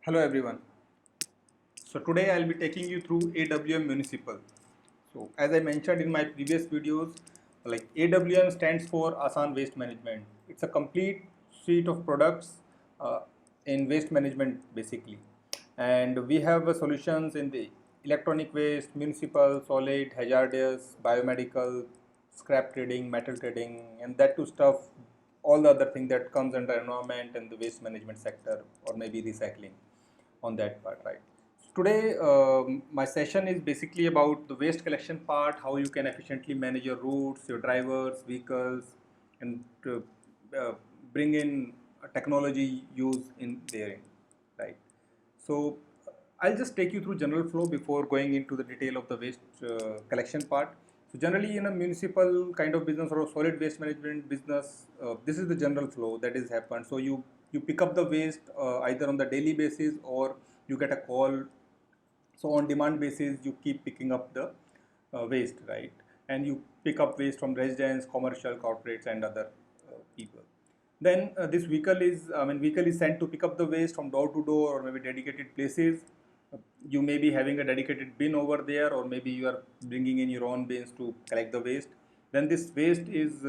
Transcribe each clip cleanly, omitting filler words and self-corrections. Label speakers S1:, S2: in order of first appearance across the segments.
S1: Hello everyone. So today I'll be taking you through AWM Municipal. So as I mentioned in my previous videos, like AWM stands for Aasaan Waste Management. It's a complete suite of products in waste management basically. And we have solutions in the electronic waste, municipal, solid, hazardous, biomedical, scrap trading, metal trading, and that too stuff, all the other thing that comes under environment and the waste management sector or maybe recycling on that part, right? Today, my session is basically about the waste collection part, how you can efficiently manage your routes, your drivers, vehicles, and uh, bring in technology use in there, right? So I'll just take you through general flow before going into the detail of the waste collection part. So generally in a municipal kind of business or a solid waste management business, this is the general flow that is happened. So you pick up the waste either on the daily basis or you get a call. So on demand basis, you keep picking up the waste, right? And you pick up waste from residents, commercial, corporates, and other people. Then this vehicle is sent to pick up the waste from door to door or maybe dedicated places. You may be having a dedicated bin over there, or maybe you are bringing in your own bins to collect the waste. Then this waste is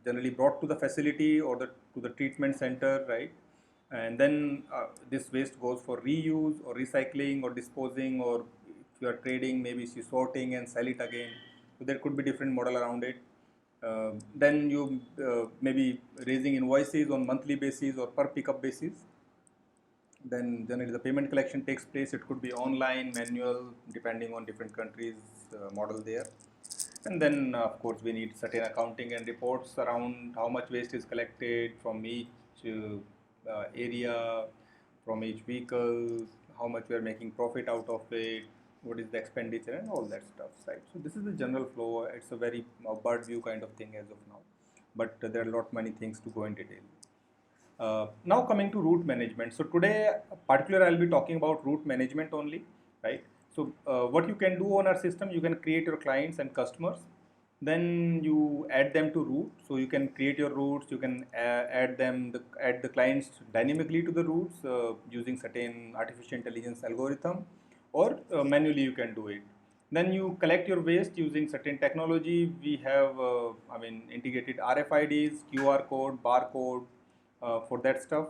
S1: generally brought to the facility or to the treatment center, right? And then this waste goes for reuse or recycling or disposing, or if you are trading, maybe you sorting and sell it again. So there could be different model around it. Then you maybe raising invoices on monthly basis or per pickup basis. Then generally the payment collection takes place. It could be online, manual, depending on different countries model there. And then of course we need certain accounting and reports around how much waste is collected from each area, from each vehicle, how much we are making profit out of it, what is the expenditure and all that stuff, right? So this is the general flow. It's a very bird view kind of thing as of now, but there are a lot many things to go in detail. Now coming to route management. So today, particularly, I'll be talking about route management only, right? So what you can do on our system, you can create your clients and customers. Then you add them to route. So you can create your routes. You can add the clients dynamically to the routes using certain artificial intelligence algorithm, or manually you can do it. Then you collect your waste using certain technology. We have, integrated RFIDs, QR code, barcode, for that stuff.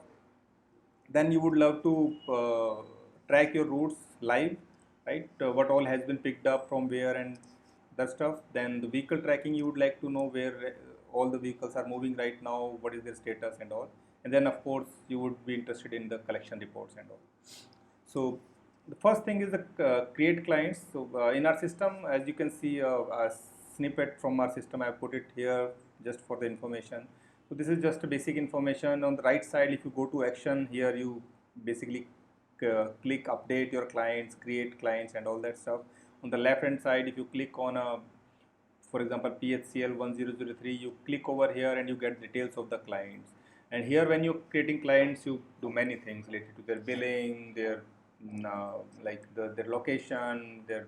S1: Then you would love to track your routes live, right? What all has been picked up from where and that stuff. Then the vehicle tracking, you would like to know where all the vehicles are moving right now, what is their status and all. And then of course you would be interested in the collection reports and all. So the first thing is the create clients. So in our system, as you can see, a snippet from our system, I put it here just for the information. So this is just a basic information. On the right side, if you go to action, here you basically click update your clients, create clients and all that stuff. On the left hand side, if you click on a, for example, PHCL 1003, you click over here and you get details of the clients. And here when you're creating clients, you do many things related to their billing, their their location, their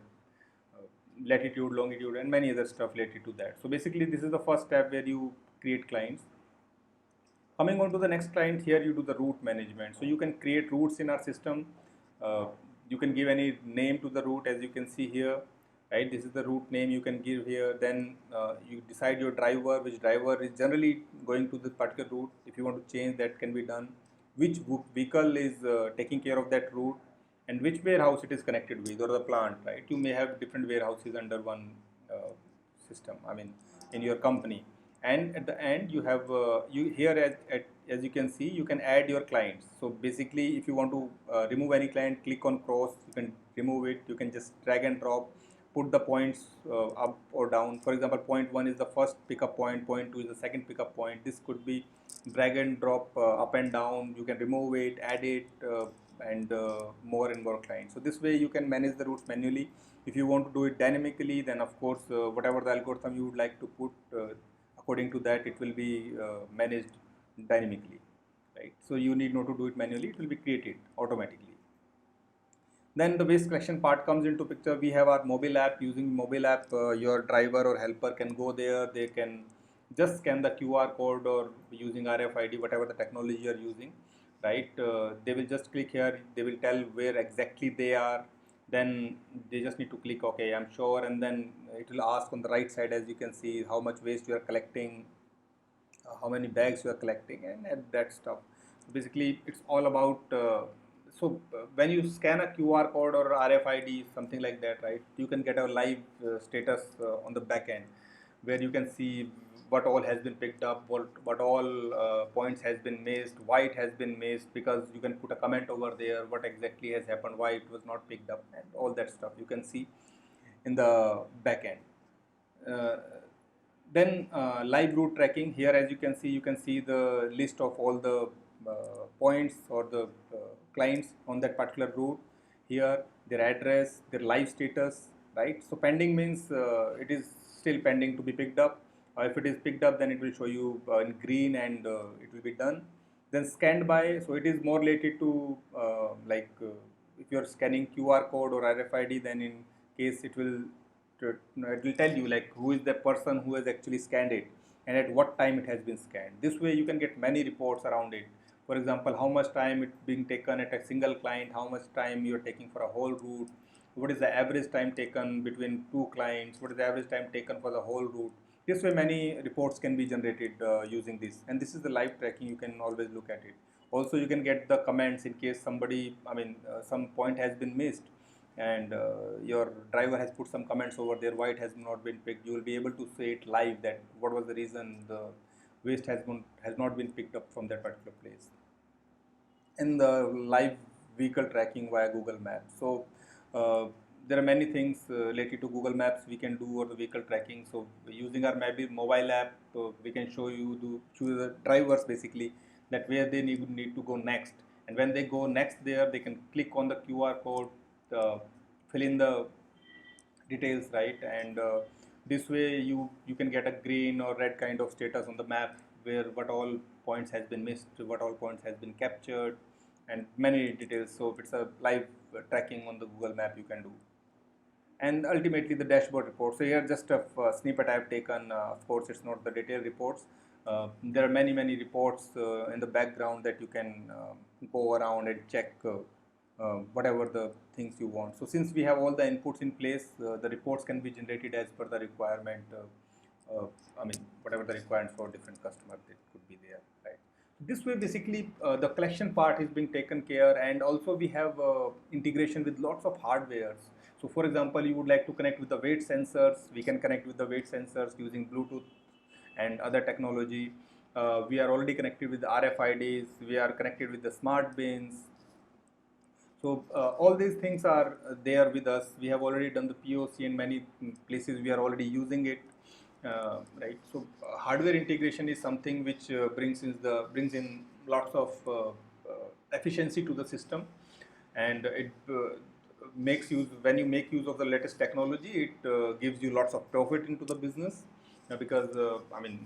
S1: latitude, longitude, and many other stuff related to that. So basically, this is the first step where you create clients. Coming on to the next client, here you do the route management. So you can create routes in our system. Uh, you can give any name to the route, as you can see here, right? This is the route name you can give here. Then you decide your driver, which driver is generally going to this particular route. If you want to change, that can be done. Which vehicle is taking care of that route, and which warehouse it is connected with, or the plant, right? You may have different warehouses under one system, in your company. And at the end you have you here as you can see, you can add your clients. So basically, if you want to remove any client, click on cross, you can remove it. You can just drag and drop, put the points up or down. For example, point 1 is the first pickup point, point 2 is the second pickup point. This could be drag and drop up and down. You can remove it, add it, and more and more clients. So this way you can manage the routes manually. If you want to do it dynamically, then of course whatever the algorithm you would like to put, according to that it will be managed dynamically, right? So you need not to do it manually, it will be created automatically. Then the waste collection part comes into picture. We have our mobile app. Using mobile app, your driver or helper can go there. They can just scan the QR code or using RFID, whatever the technology you are using. right? They will just click here, they will tell where exactly they are, then they just need to click OK, I'm sure, and then it will ask on the right side, as you can see, how much waste you are collecting, how many bags you are collecting, and that stuff. Basically, it's all about. When you scan a QR code or RFID, something like that, right? You can get a live status on the back end, where you can see what all has been picked up, what all points has been missed, why it has been missed, because you can put a comment over there, what exactly has happened, why it was not picked up, and all that stuff you can see in the back end. Uh, then live route tracking. Here, as you can see the list of all the points or the clients on that particular route. Here, their address, their live status, right? So pending means it is still pending to be picked up. If it is picked up, then it will show you in green, and it will be done. Then scanned by, so it is more related to if you are scanning QR code or RFID, then in case it will tell you like who is the person who has actually scanned it and at what time it has been scanned. This way you can get many reports around it. For example, how much time it's being taken at a single client, how much time you're taking for a whole route, what is the average time taken between two clients, what is the average time taken for the whole route. This way many reports can be generated using this, and this is the live tracking. You can always look at it. Also you can get the comments in case somebody, some point has been missed, and your driver has put some comments over there why it has not been picked. You will be able to say it live that what was the reason the waste has not been picked up from that particular place. And the live vehicle tracking via Google Maps. So there are many things related to Google Maps we can do, or the vehicle tracking. So using our maybe mobile app, we can show the drivers basically that where they need to go next, and when they go next there, they can click on the QR code, fill in the details, right? And this way you can get a green or red kind of status on the map, where what all points has been missed, what all points has been captured, and many details. So it's a live tracking on the Google Map you can do. And ultimately the dashboard report. So here just a snippet I have taken. Of course, it's not the detailed reports. There are many reports in the background that you can go around and check whatever the things you want. So since we have all the inputs in place, the reports can be generated as per the requirement. Whatever the requirement for different customers that could be there, right? This way, basically, the collection part is being taken care, and also we have integration with lots of hardwares. So, for example, you would like to connect with the weight sensors. We can connect with the weight sensors using Bluetooth and other technology. We are already connected with the RFIDs. We are connected with the smart bins. So all these things are there with us. We have already done the POC in many places. We are already using it, right? So hardware integration is something which brings in lots of efficiency to the system, and it makes use when you make use of the latest technology. It gives you lots of profit into the business, because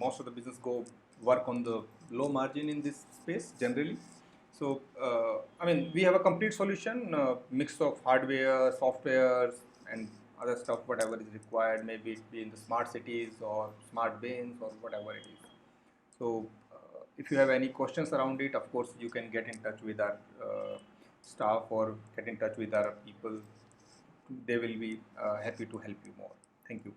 S1: most of the business go work on the low margin in this space generally. So, we have a complete solution, mix of hardware, softwares, and other stuff, whatever is required, maybe it be in the smart cities or smart bins or whatever it is. So, if you have any questions around it, of course, you can get in touch with our staff or get in touch with our people. They will be happy to help you more. Thank you.